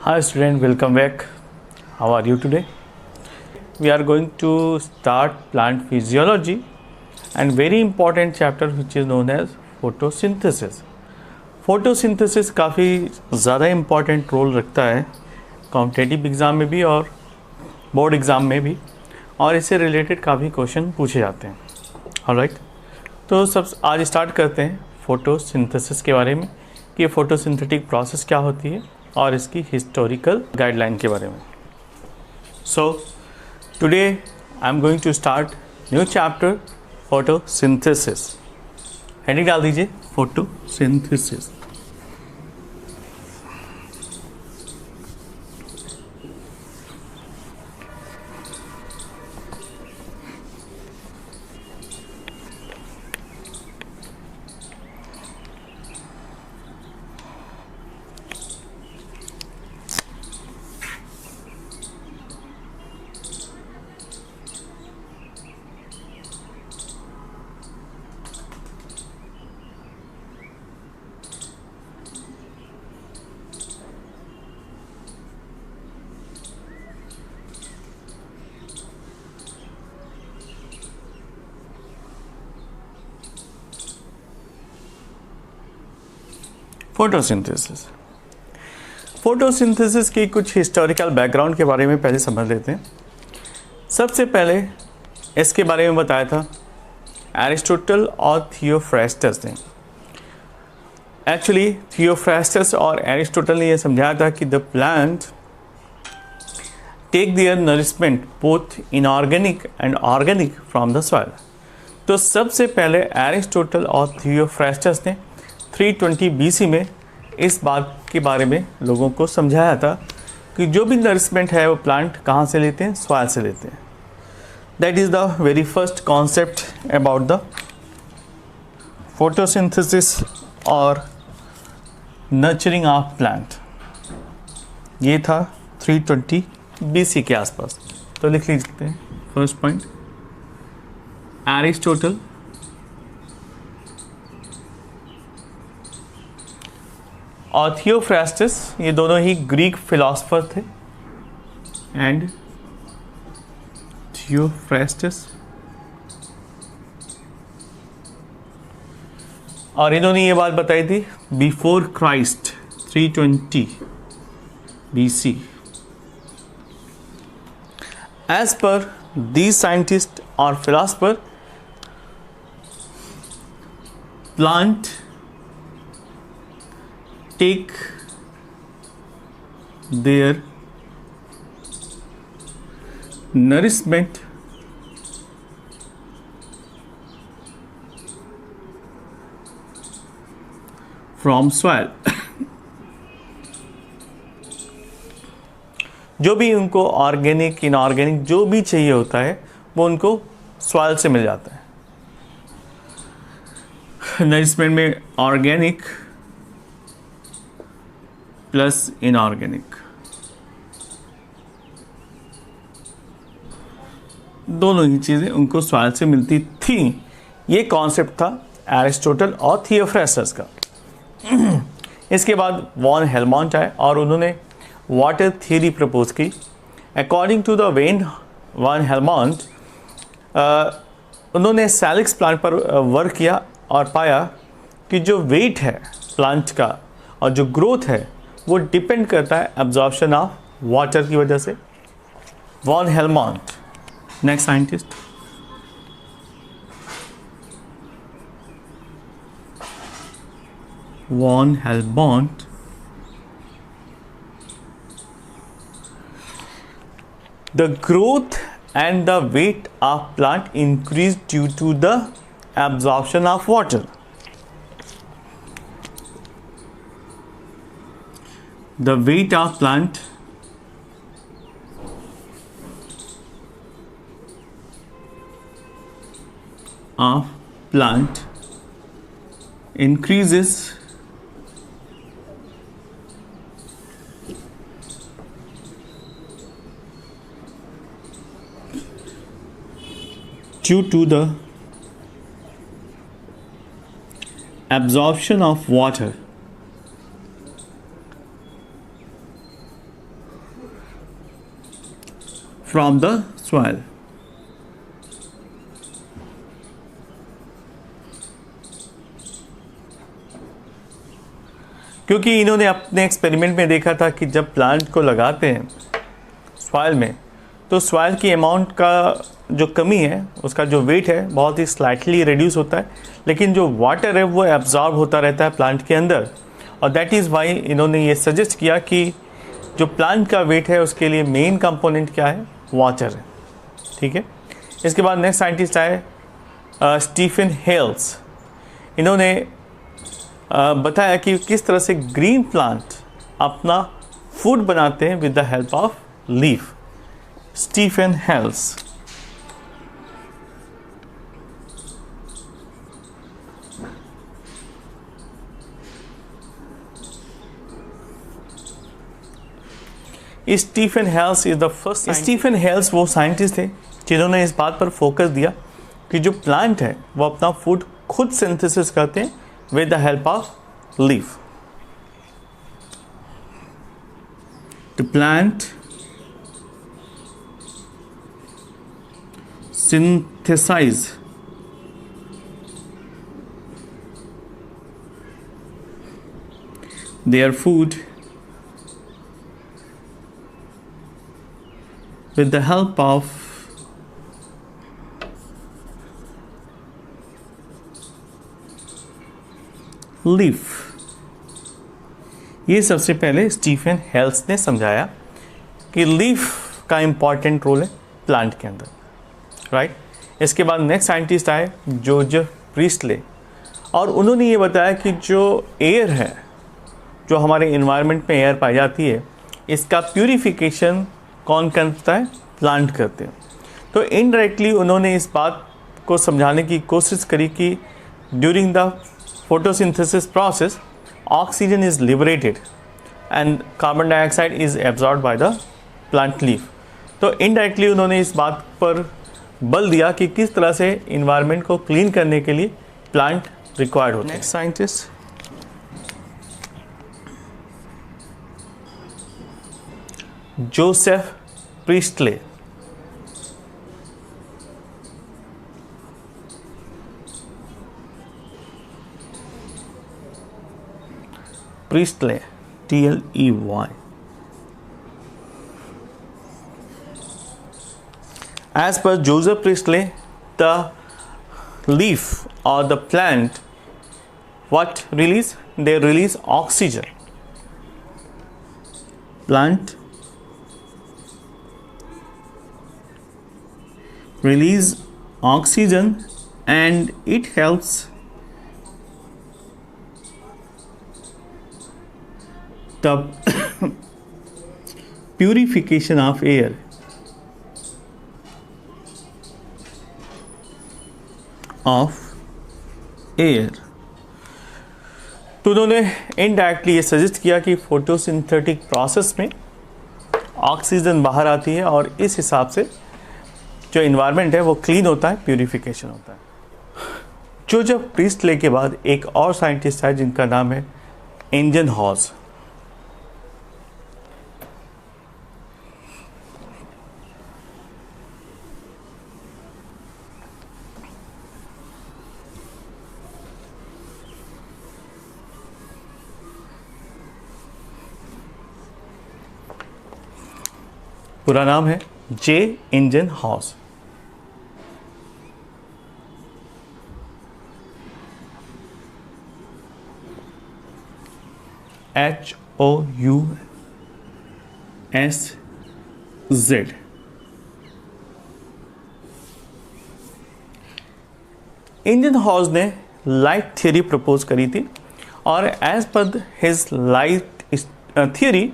Hi student, welcome back. How are you today? We are going to start plant physiology and very important chapter which is known as photosynthesis. Photosynthesis काफ़ी ज़्यादा important role रखता है competitive exam में भी और board exam में भी, और इससे रिलेटेड काफ़ी क्वेश्चन पूछे जाते हैं. ऑलराइट, तो सब आज स्टार्ट करते हैं फोटोसिंथेसिस के बारे में कि फोटोसिंथेटिक प्रोसेस क्या होती है और इसकी हिस्टोरिकल गाइडलाइन के बारे में. So today I am going to start new chapter photosynthesis. Heading डाल दीजिए फोटोसिंथेसिस. फोटोसिंथेसिस की कुछ हिस्टोरिकल बैकग्राउंड के बारे में पहले समझ लेते हैं. सबसे पहले इसके बारे में बताया था एरिस्टोटल और थियोफ्रास्टस ने. एक्चुअली थियोफ्रास्टस और एरिस्टोटल ने यह समझाया था कि the plant take their nourishment both inorganic and organic from the soil. तो सबसे पहले एरिस्टोटल और थियोफ्रास्टस ने 320 BC में इस बात के बारे में लोगों को समझाया था कि जो भी नरिशमेंट है वो प्लांट कहाँ से लेते हैं, सॉइल से लेते हैं. That is the very first concept about the photosynthesis और नर्चरिंग ऑफ प्लांट. ये था 320 BC के आसपास. तो लिख लीजिए हैं फर्स्ट पॉइंट एरिस्टोटल और थियोफ्रास्टस, ये दोनों ही ग्रीक फिलोसफर थे. एंड थियोफ्रास्टस और इन्होंने ये बात बताई थी before Christ 320 BC. As per these scientist और philosopher, plant take their nourishment from soil. जो भी उनको ऑर्गेनिक इनऑर्गेनिक जो भी चाहिए होता है वो उनको सॉइल से मिल जाता है. नरिशमेंट में ऑर्गेनिक प्लस इनऑर्गेनिक दोनों ही चीज़ें उनको सॉइल से मिलती थी. ये कॉन्सेप्ट था एरिस्टोटल और थियोफ्रास्टस का. इसके बाद वॉन हेलमोंट आए और उन्होंने वाटर थियरी प्रपोज की. According to the von Helmont, उन्होंने सैलिक्स प्लांट पर वर्क किया और पाया कि जो वेट है प्लांट का और जो ग्रोथ है वो डिपेंड करता है एब्जॉर्प्शन ऑफ वाटर की वजह से. Van Helmont next scientist. Van Helmont the growth and the weight of plant increase due to the absorption of water. The weight of plant increases due to the absorption of water from the soil. क्योंकि इन्होंने अपने experiment में देखा था कि जब plant को लगाते हैं सॉइल में तो सॉइल की अमाउंट का जो कमी है उसका जो वेट है बहुत ही स्लाइटली रिड्यूस होता है, लेकिन जो वाटर है वो एब्जॉर्ब होता रहता है प्लांट के अंदर। और दैट इज़ वाई इन्होंने ये सजेस्ट किया कि जो प्लांट का वेट है उसके लिए मेन कंपोनेंट क्या है, वाटर है। ठीक है, इसके बाद नेक्स्ट साइंटिस्ट आए स्टीफन हेल्स। इन्होंने बताया कि किस तरह से ग्रीन प्लांट अपना फूड बनाते हैं with the help of leaf. Stephen Hales. Stephen Hales is the first. Stephen Hales वो साइंटिस्ट थे जिन्होंने इस बात पर फोकस दिया कि जो प्लांट है वो अपना फूड खुद सिंथेसिस करते हैं with the help of leaf. The plant synthesize their food with the help of leaf. ये सबसे पहले स्टीफन हेल्स ने समझाया कि लीफ का इंपॉर्टेंट रोल है प्लांट के अंदर, राइट। इसके बाद नेक्स्ट साइंटिस्ट आए जोसेफ प्रीस्टले, और उन्होंने ये बताया कि जो एयर है, जो हमारे इन्वायरमेंट में एयर पाई जाती है, इसका प्यूरिफिकेशन कौन करता है, प्लांट करते हैं। तो इनडायरेक्टली उन्होंने इस बात को समझाने की कोशिश करी कि during the photosynthesis process oxygen is liberated and carbon dioxide is absorbed by the plant leaf। तो इनडायरेक्टली उन्होंने इस बात पर बल दिया कि किस तरह से इन्वायरमेंट को क्लीन करने के लिए प्लांट रिक्वायर्ड होते हैं। Next scientist Joseph Priestley. Priestley, T-L-E-Y. As per Joseph Priestley, the leaf or the plant, what release? They release oxygen. Plant release oxygen and it helps the purification of air। तो उन्होंने indirectly ये suggest किया कि photosynthetic process में oxygen बाहर आती है और इस हिसाब से जो इन्वायरमेंट है वो क्लीन होता है, प्यूरिफिकेशन होता है। जोसेफ प्रीस्टले के बाद एक और साइंटिस्ट है जिनका नाम है एंजनहॉज। पूरा नाम है जे एंजनहॉज। HOUSZ। एंजनहॉज ने लाइट थियरी प्रपोज करी थी, और as per his light theory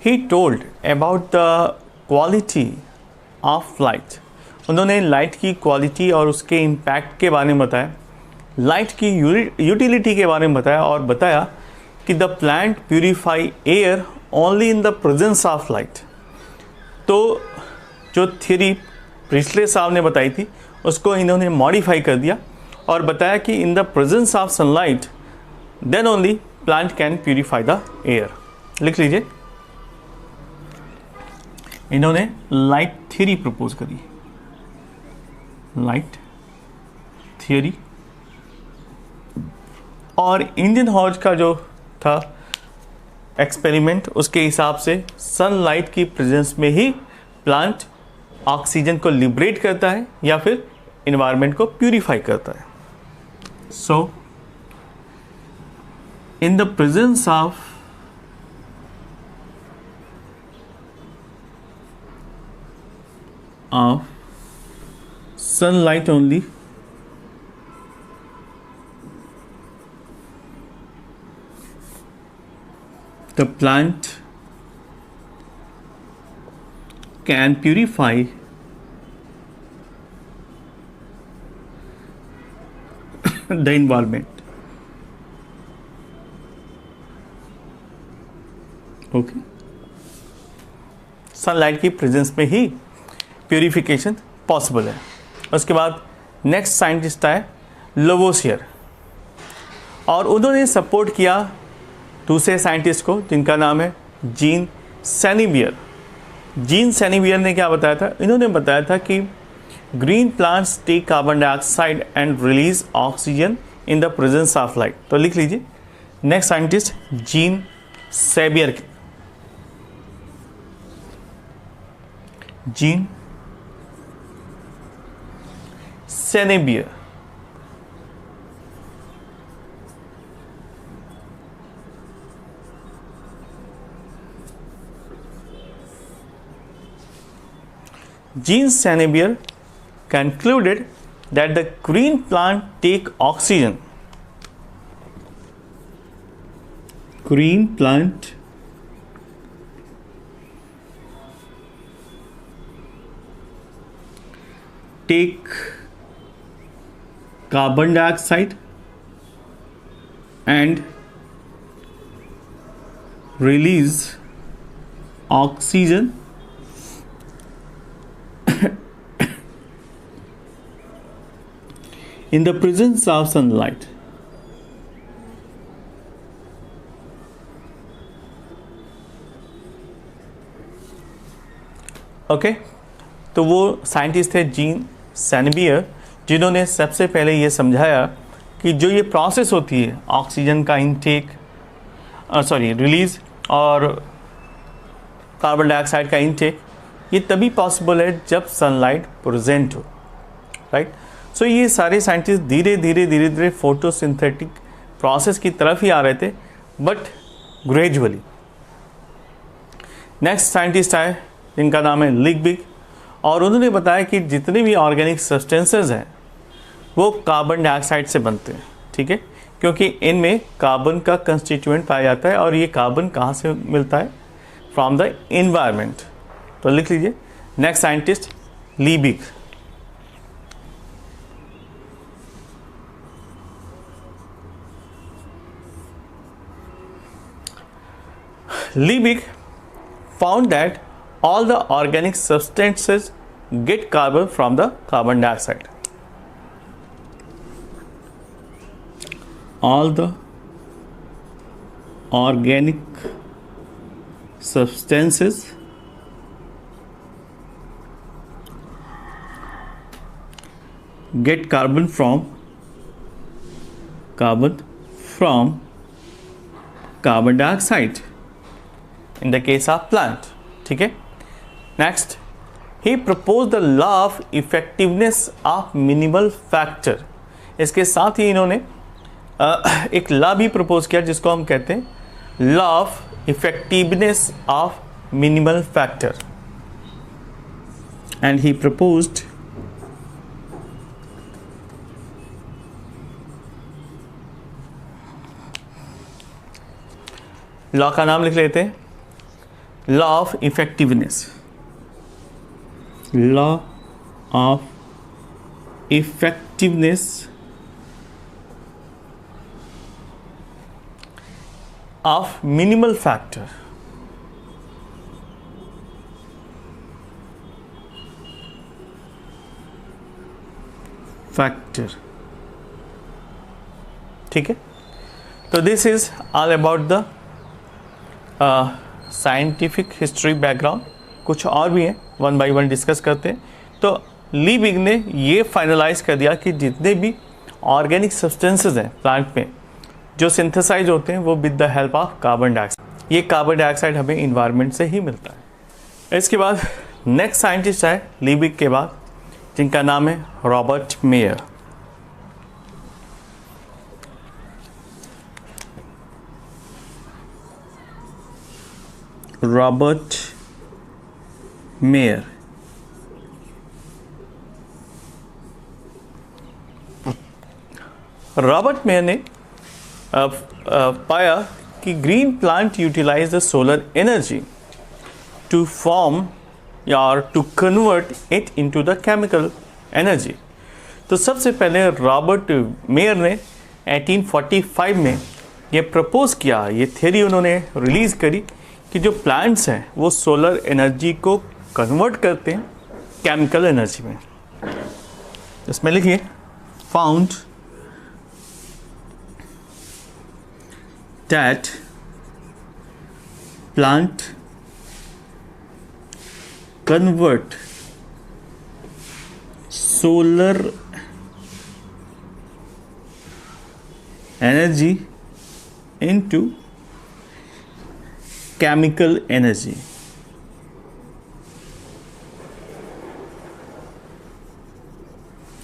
he told about the quality of light. उन्होंने लाइट की क्वालिटी और उसके इम्पैक्ट के बारे में बताया, लाइट की यूटिलिटी के बारे में बताया, और बताया कि the plant purify air only in the presence of light. तो जो थियरी प्रीस्टले साहब ने बताई थी उसको इन्होंने मॉडिफाई कर दिया और बताया कि in the presence of sunlight then only plant can purify the air. लिख लीजिए, इन्होंने लाइट थ्योरी प्रपोज करी, लाइट थ्योरी। और इंडियन हॉर्ज का जो था एक्सपेरिमेंट, उसके हिसाब से सनलाइट की प्रेजेंस में ही प्लांट ऑक्सीजन को लिबरेट करता है या फिर इन्वायरमेंट को प्यूरिफाई करता है। So in the presence of sunlight only, the plant can purify the environment. Okay, sunlight की प्रेजेंस में ही प्यूरिफिकेशन पॉसिबल है। उसके बाद नेक्स्ट साइंटिस्ट आए लवोसियर, और उन्होंने सपोर्ट किया दूसरे साइंटिस्ट को जिनका नाम है जीन सेनेबियर। जीन सेनेबियर ने क्या बताया था? इन्होंने बताया था कि green plants take carbon dioxide and release oxygen in the presence of light. तो लिख लीजिए, next scientist Jean Senebier, Jean Senebier. Jean Senebier concluded that the green plant take oxygen. Green plant take carbon dioxide and release oxygen in the presence of sunlight. Okay, तो वो scientist थे gene सेनेबियर, जिन्होंने सबसे पहले ये समझाया कि जो ये प्रोसेस होती है ऑक्सीजन का इनटेक, रिलीज और कार्बन डाइऑक्साइड का इनटेक, ये तभी पॉसिबल है जब सनलाइट प्रेजेंट हो, राइट। सो ये सारे साइंटिस्ट धीरे धीरे फोटोसिंथेटिक प्रोसेस की तरफ ही आ रहे थे, बट ग्रेजुअली। नेक्स्ट साइंटिस्ट आए जिनका नाम है लिबबिग, और उन्होंने बताया कि जितने भी ऑर्गेनिक सब्सटेंसेस हैं वो कार्बन डाइऑक्साइड से बनते हैं, ठीक है, क्योंकि इनमें कार्बन का कंस्टिट्यूएंट पाया जाता है, और ये कार्बन कहाँ से मिलता है? From the environment. तो लिख लीजिए, next scientist Liebig. Liebig found that all the organic substances get carbon from the carbon dioxide. All the organic substances get carbon from carbon dioxide in the case of plant, ठीक है। Next, he propose the law of effectiveness of minimal factor. इसके साथ ही इन्होंने एक law भी propose किया जिसको हम कहते हैं law of effectiveness of minimal factor, and he proposed law का नाम लिख लेते हैं, law of effectiveness. Law of effectiveness of minimal factor. ठीक है, तो this is all about the scientific history background कुछ और भी हैं, वन बाय वन डिस्कस करते हैं। तो लीबिग ने ये फाइनलाइज कर दिया कि जितने भी ऑर्गेनिक सब्सटेंसेस हैं प्लांट में जो सिंथेसाइज होते हैं वो with the help of carbon dioxide. ये कार्बन डाइऑक्साइड हमें इन्वायरमेंट से ही मिलता है। इसके बाद नेक्स्ट साइंटिस्ट है लीबिग के बाद, जिनका नाम है Robert Mayer. Robert Mayer Robert Mayer ने पाया कि green plant utilize the solar energy to form या to convert it into the chemical energy. तो सबसे पहले रॉबर्ट मेयर ने 1845 में ये प्रपोज किया, ये थ्योरी उन्होंने रिलीज़ करी कि जो प्लांट्स हैं वो सोलर एनर्जी को कन्वर्ट करते हैं केमिकल एनर्जी में। इसमें लिखिए found that plant convert solar energy into chemical energy.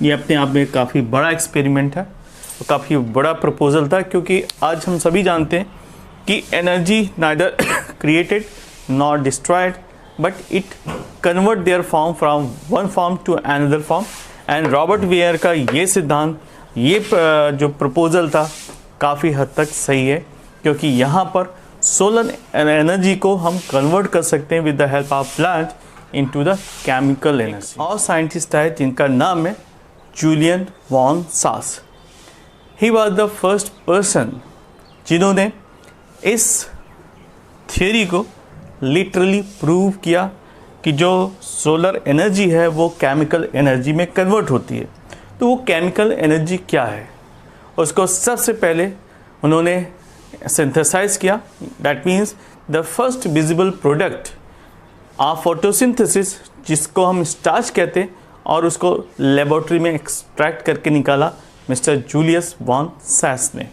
ये अपने आप में काफ़ी बड़ा एक्सपेरिमेंट है और काफ़ी बड़ा प्रपोजल था, क्योंकि आज हम सभी जानते हैं कि energy neither created not destroyed but it convert their form from one form to another form. And Robert Mayer का ये सिद्धांत, ये जो प्रपोजल था काफ़ी हद तक सही है, क्योंकि यहाँ पर सोलर एनर्जी को हम कन्वर्ट कर सकते हैं with the help of plant into the chemical energy. और साइंटिस्ट है जिनका नाम है जूलियन वॉन सास। He was the first person जिन्होंने इस थियोरी को लिटरली प्रूव किया कि जो सोलर एनर्जी है वो केमिकल एनर्जी में कन्वर्ट होती है। तो वो केमिकल एनर्जी क्या है उसको सबसे पहले उन्होंने सिंथेसाइज किया। That means the first visible product of photosynthesis, जिसको हम स्टार्च कहते हैं, और उसको लेबोरेटरी में एक्सट्रैक्ट करके निकाला मिस्टर जूलियस वॉन सास ने।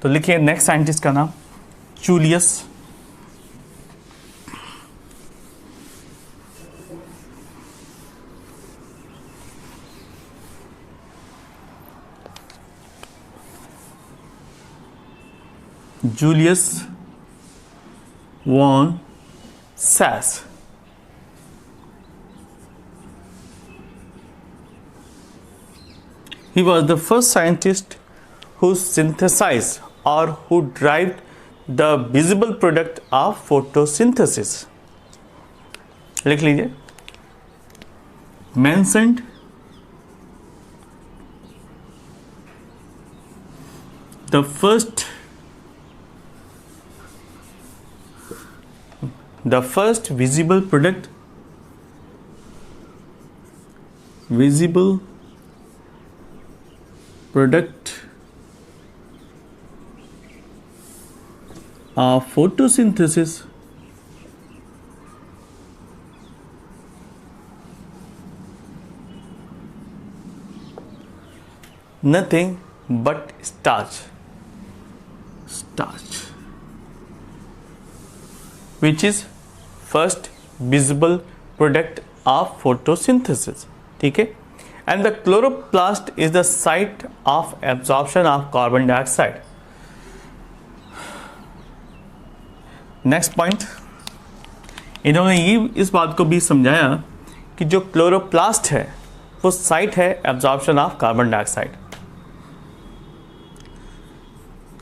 तो लिखिए नेक्स्ट साइंटिस्ट का नाम जूलियस वॉन सास। He was the first scientist who synthesized or who derived the visible product of photosynthesis. लिख लीजिए, mentioned the first visible product of photosynthesis nothing but starch, which is first visible product of photosynthesis. ठीक है। And the chloroplast is the site of absorption of carbon dioxide. Next point, इन्होंने ये इस बात को भी समझाया कि जो क्लोरोप्लास्ट है वो साइट है absorption of carbon dioxide.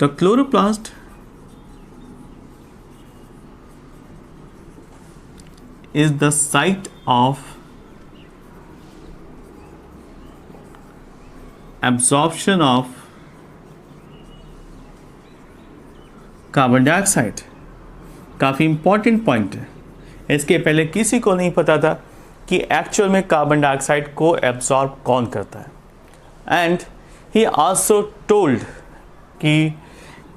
The chloroplast is the site of absorption of carbon dioxide. काफ़ी इंपॉर्टेंट पॉइंट है। इसके पहले किसी को नहीं पता था कि एक्चुअल में कार्बन डाइऑक्साइड को एब्जॉर्ब कौन करता है। एंड ही आल्सो टोल्ड कि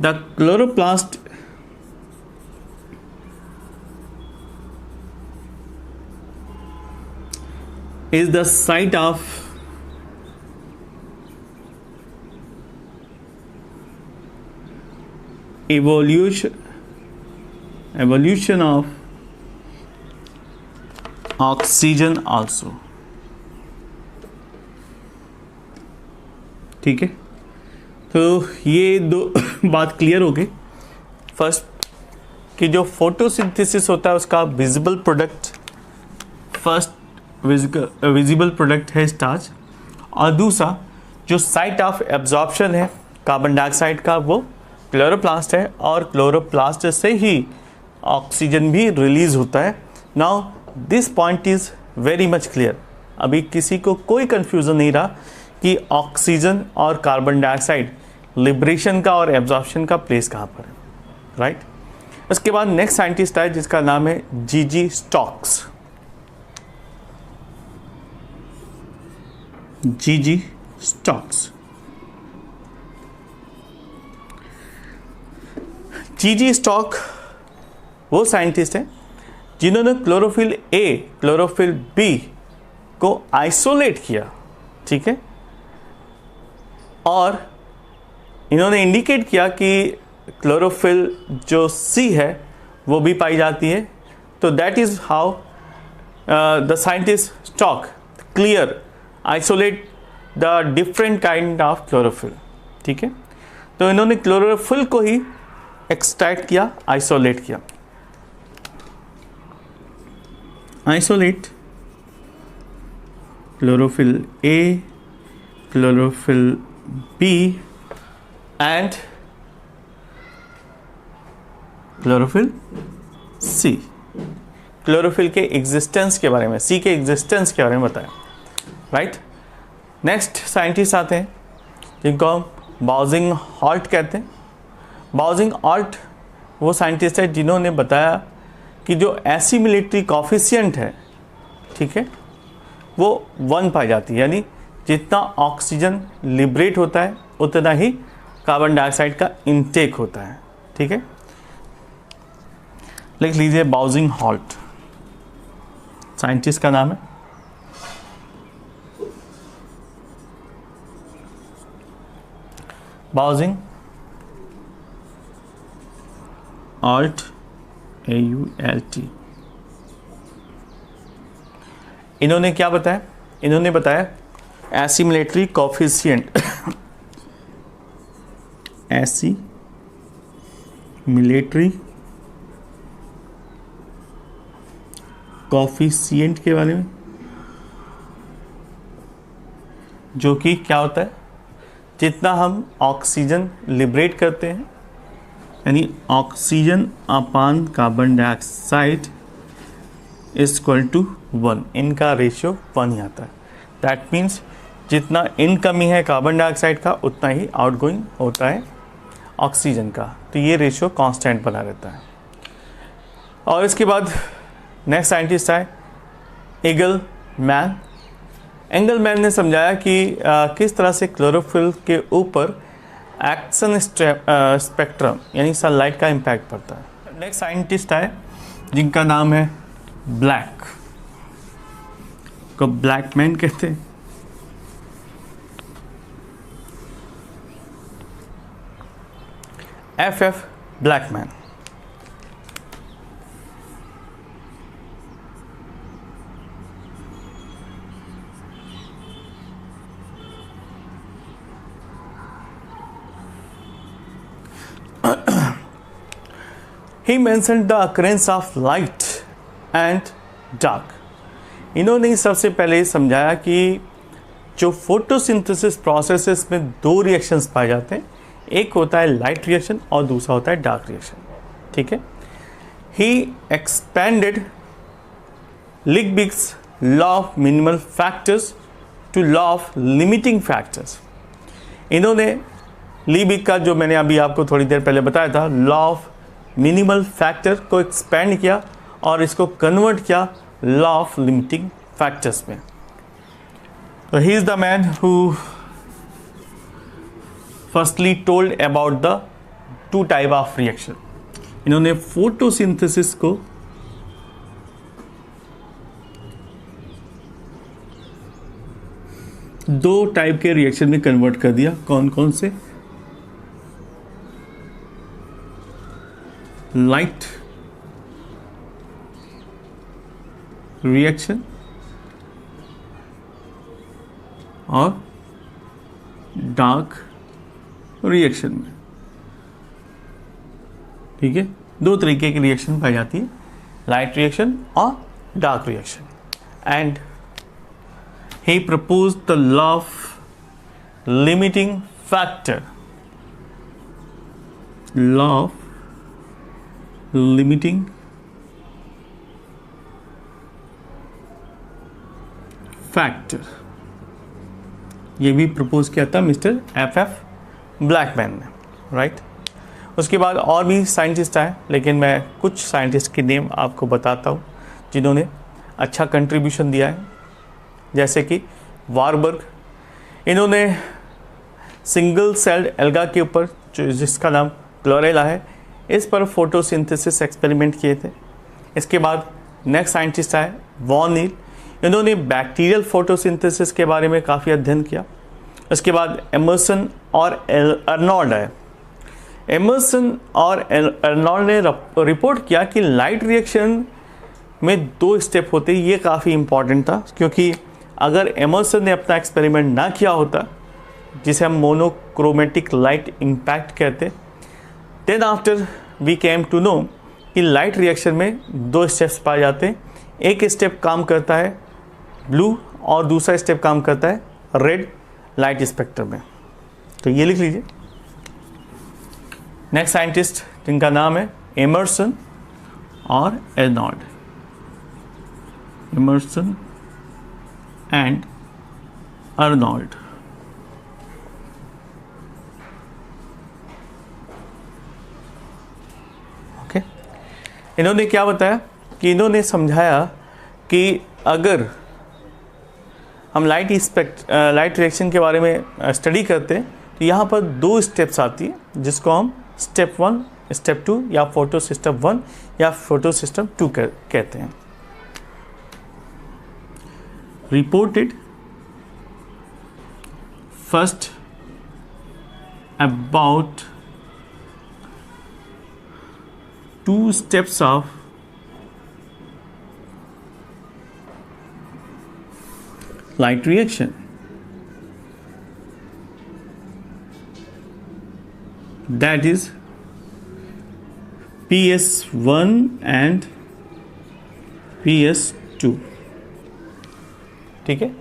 the chloroplast is the site of evolution of oxygen also. ठीक है, तो ये दो बात क्लियर हो गई. फर्स्ट कि जो फोटोसिंथेसिस होता है उसका visible product, first visible product है स्टार्च, और दूसरा जो साइट ऑफ एब्जॉर्प्शन है कार्बन डाइऑक्साइड का वो क्लोरोप्लास्ट है, और क्लोरोप्लास्ट से ही ऑक्सीजन भी रिलीज होता है. Now this point is very much clear. अभी किसी को कोई कंफ्यूजन नहीं रहा कि ऑक्सीजन और कार्बन डाइऑक्साइड लिबरेशन का और एब्जॉर्प्शन का प्लेस कहाँ पर है, राइट. उसके बाद नेक्स्ट साइंटिस्ट है जिसका नाम है जीजी स्टोक्स. जीजी स्टोक्स. जीजी स्टोक वो साइंटिस्ट हैं जिन्होंने क्लोरोफिल ए, क्लोरोफिल बी को आइसोलेट किया, ठीक है, और इन्होंने इंडिकेट किया कि क्लोरोफिल जो सी है वो भी पाई जाती है. तो that is how the scientist Stokes clear isolate the different kind of chlorophyll. ठीक है, तो इन्होंने क्लोरोफिल को ही एक्सट्रैक्ट किया, आइसोलेट किया. Isolate chlorophyll A, chlorophyll B and chlorophyll C. Chlorophyll के एग्जिस्टेंस के बारे में, सी के एग्जिस्टेंस के बारे में बताया, राइट. नेक्स्ट साइंटिस्ट आते हैं जिनको हम बाउजिंग हॉल्ट कहते हैं. बाउजिंग हॉल्ट वो साइंटिस्ट है जिन्होंने बताया कि जो एसिमिलेटरी कॉफिशिएंट है, ठीक है, वो 1 पाई जाती है. यानी जितना ऑक्सीजन लिबरेट होता है उतना ही कार्बन डाइऑक्साइड का इनटेक होता है. ठीक है, लिख लीजिए बाउजिंग हॉल्ट, साइंटिस्ट का नाम है. बाउजिंग हॉल्ट, AULT. इन्होंने क्या बताया? इन्होंने बताया एसिमिलेटरी कॉफिशिएंट, एसिमिलेटरी कॉफिशिएंट के बारे में, जो कि क्या होता है, जितना हम ऑक्सीजन लिबरेट करते हैं, यानी oxygen upon carbon dioxide is equal to 1. इनका रेशियो 1 ही आता है. दैट मीन्स जितना इनकमिंग है कार्बन डाइऑक्साइड का उतना ही आउटगोइंग होता है ऑक्सीजन का. तो ये रेशियो कांस्टेंट बना रहता है. और इसके बाद नेक्स्ट साइंटिस्ट है एंगलमैन. एंगलमैन ने समझाया कि किस तरह से क्लोरोफिल के ऊपर एक्सन स्पेक्ट्रम यानी सनलाइट का इम्पैक्ट पड़ता है. नेक्स्ट साइंटिस्ट है जिनका नाम है ब्लैक, को ब्लैकमैन कहते हैं. FF Blackman. He mentioned the occurrence of light and dark. इन्होंने सबसे पहले समझाया कि जो फोटोसिंथेसिस प्रोसेसेस में 2 रिएक्शंस पाए जाते हैं, एक होता है लाइट रिएक्शन और दूसरा होता है डार्क रिएक्शन. ठीक है, he expanded Leibniz law of minimal factors to law of limiting factors. इन्होंने लिबनिट्ज़ का जो मैंने अभी आपको थोड़ी देर पहले बताया था लॉ ऑफ मिनिमल फैक्टर को एक्सपेंड किया और इसको कन्वर्ट किया लॉ ऑफ लिमिटिंग फैक्टर्स में. तो he is the man who firstly told about the 2 type of reaction. इन्होंने फोटोसिंथेसिस को दो टाइप के रिएक्शन में कन्वर्ट कर दिया। कौन कौन से? लाइट रिएक्शन और डार्क रिएक्शन में। ठीक है, दो तरीके की रिएक्शन पाई जाती है, लाइट रिएक्शन और dark reaction. And he proposed the law of limiting factor, law of limiting factor, ये भी प्रपोज किया था मिस्टर F.F. ब्लैकमैन ने, राइट। उसके बाद और भी साइंटिस्ट आए, लेकिन मैं कुछ साइंटिस्ट के नेम आपको बताता हूँ जिन्होंने अच्छा कंट्रीब्यूशन दिया है, जैसे कि वारबर्ग। इन्होंने सिंगल सेल्ड एल्गा के ऊपर, जिसका नाम क्लोरेला है, इस पर फोटोसिंथेसिस एक्सपेरिमेंट किए थे। इसके बाद नेक्स्ट साइंटिस्ट आए वॉन नील। इन्होंने बैक्टीरियल फोटोसिंथेसिस के बारे में काफ़ी अध्ययन किया। उसके बाद एमर्सन और अर्नोल्ड आए। एमर्सन और अर्नोल्ड ने रिपोर्ट किया कि लाइट रिएक्शन में दो स्टेप होते, ये काफ़ी इंपॉर्टेंट था, क्योंकि अगर एमर्सन ने अपना एक्सपेरिमेंट ना किया होता, जिसे हम मोनोक्रोमेटिक लाइट इम्पैक्ट कहते, then after we came to know कि लाइट रिएक्शन में दो स्टेप्स पाए जाते हैं। एक स्टेप काम करता है ब्लू और दूसरा स्टेप काम करता है रेड लाइट स्पेक्ट्रम में। तो ये लिख लीजिए। नेक्स्ट साइंटिस्ट जिनका नाम है एमर्सन और Arnold, Emerson and Arnold. Okay, इन्होंने क्या बताया कि इन्होंने समझाया कि अगर हम लाइट रिएक्शन के बारे में स्टडी करते हैं तो यहाँ पर दो स्टेप्स आती है, जिसको हम स्टेप 1, स्टेप 2 या फोटो सिस्टम 1 या फोटो सिस्टम 2 कहते हैं। Reported first about 2 steps of light reaction, that is PS1 and PS2। ठीक है,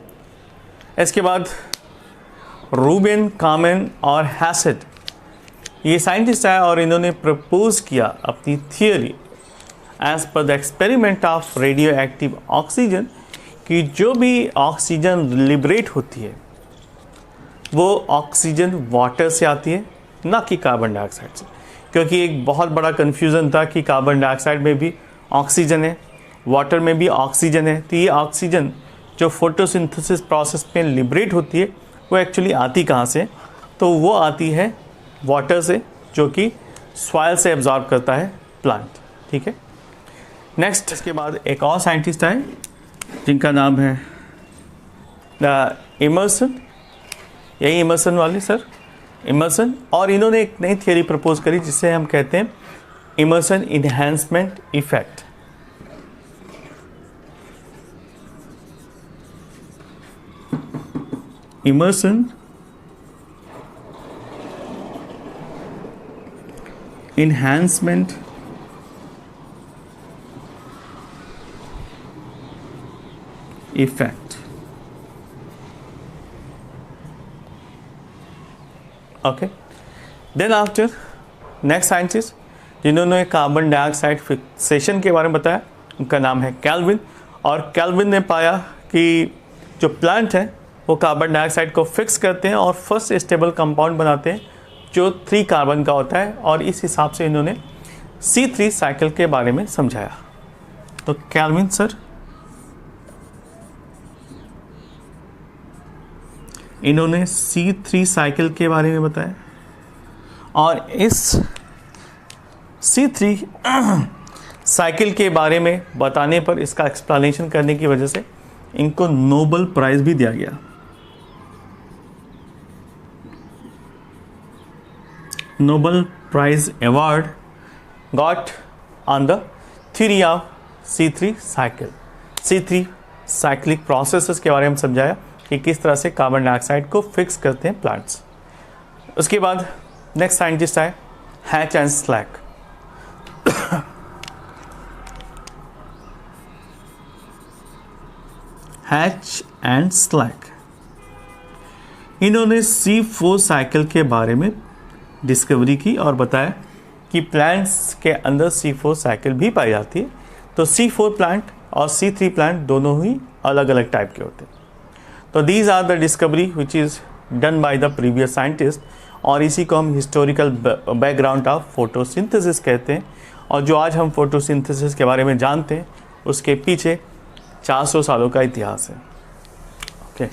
इसके बाद रूबेन, कामेन और हैसेट, ये साइंटिस्ट आए और इन्होंने प्रपोज किया अपनी theory as per the experiment of radio active oxygen, कि जो भी ऑक्सीजन लिबरेट होती है वो ऑक्सीजन वाटर से आती है, ना कि कार्बन डाइऑक्साइड से। क्योंकि एक बहुत बड़ा कन्फ्यूज़न था कि कार्बन डाइऑक्साइड में भी ऑक्सीजन है, वाटर में भी ऑक्सीजन है, तो ये ऑक्सीजन जो फोटोसिंथेसिस प्रोसेस में लिबरेट होती है वो एक्चुअली आती कहाँ से? तो वो आती है वाटर से, जो कि सॉइल से एब्जॉर्ब करता है प्लांट। ठीक है, नेक्स्ट इसके बाद एक और साइंटिस्ट आए जिनका नाम है इमर्सन, यही इमर्सन वाले सर, इमर्सन। और इन्होंने एक नई थियोरी प्रपोज करी जिसे हम कहते हैं Emerson enhancement effect. Emerson enhancement effect। Okay, then after next scientist जिन्होंने कार्बन डाइऑक्साइड फिक्सेशन के बारे में बताया, उनका नाम है कैल्विन। और कैल्विन ने पाया कि जो प्लांट है वो कार्बन डाइऑक्साइड को फिक्स करते हैं और फर्स्ट स्टेबल कंपाउंड बनाते हैं जो 3 कार्बन का होता है, और इस हिसाब से इन्होंने C3 साइकिल के बारे में समझाया। तो कैल्विन सर, इन्होंने C3 साइकिल के बारे में बताया, और इस C3 साइकिल के बारे में बताने पर, इसका एक्सप्लेनेशन करने की वजह से इनको नोबेल प्राइज़ भी दिया गया। Nobel Prize Award got on the theory of C3 cycle. C3 cyclic processes के बारे में समझाया कि किस तरह से कार्बन डाइऑक्साइड को फिक्स करते हैं प्लांट्स। उसके बाद नेक्स्ट साइंटिस्ट आए hatch and slack. Hatch and slack, इन्होंने C4 साइकिल के बारे में डिस्कवरी की और बताया कि प्लांट्स के अंदर C4 साइकिल भी पाई जाती है। तो C4 प्लांट और C3 प्लांट दोनों ही अलग अलग टाइप के होते हैं। तो these are the discovery which is done by the previous scientist, और इसी को हम हिस्टोरिकल बैकग्राउंड ऑफ फोटोसिंथेसिस कहते हैं। और जो आज हम फोटोसिंथेसिस के बारे में जानते हैं उसके पीछे 400 सालों का इतिहास है। ओके।